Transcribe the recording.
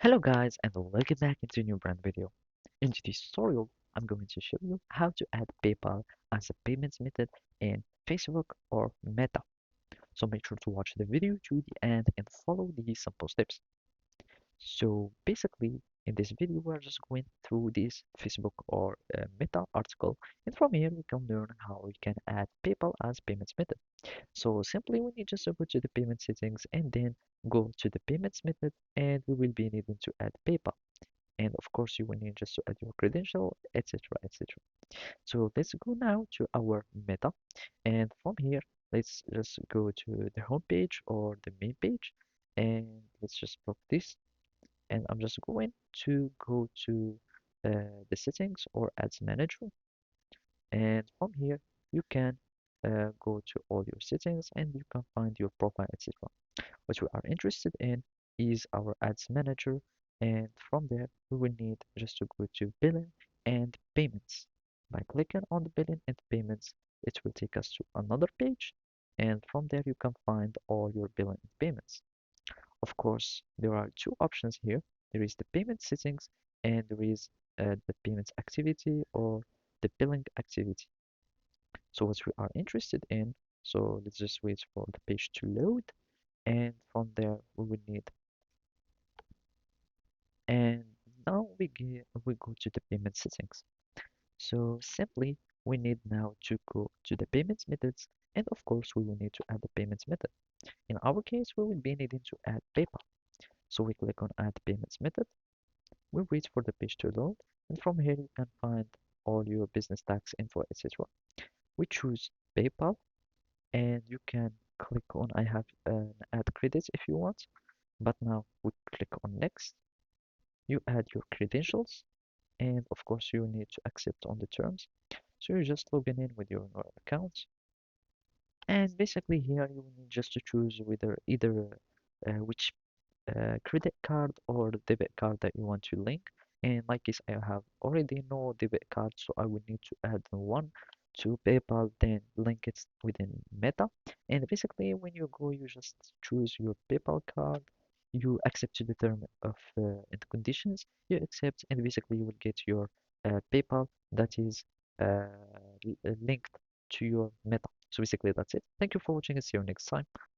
Hello guys and welcome back into a new brand video. In today's tutorial, I'm going to show you how to add PayPal as a payments method in Facebook or Meta. So make sure to watch the video to the end and follow these simple steps. So basically, in this video, we're just going through this Facebook or Meta article, and from here we can learn how we can add PayPal as payments method. So simply we need just to go to the payment settings and then go to the payments method, and we will be needing to add PayPal. And of course you will need just to add your credential, etc, etc. So let's go now to our meta, and from here let's just go to the home page or the main page, and let's just block this, and I'm just going to go to the settings or ads manager, and from here you can go to all your settings and you can find your profile, etc. What we are interested in is our ads manager, and from there we will need just to go to billing and payments. By clicking on the billing and payments, it will take us to another page, and from there you can find all your billing and payments. Of course, there are two options here. There is the payment settings and there is the payments activity or the billing activity. So what we are interested in, so let's just wait for the page to load, and from there we will need, and now we go to the payment settings. So simply we need now to go to the payments methods, and of course we will need to add the payments method. In our case we will be needing to add PayPal. So we click on add payments method, we wait for the page to load, and from here you can find all your business tax info, etc. We choose PayPal, and you can click on I have an add credits if you want, but now we click on next. You add your credentials, and of course you need to accept on the terms. So you're just logging in with your account, and basically here you will need just to choose whether either which credit card or debit card that you want to link. In my case, I have already no debit card, so I will need to add one to PayPal, then link it within Meta. And basically, when you go, you just choose your PayPal card, you accept to the term of and conditions, you accept, and basically you will get your PayPal that is linked to your Meta. So basically, that's it. Thank you for watching, and see you next time.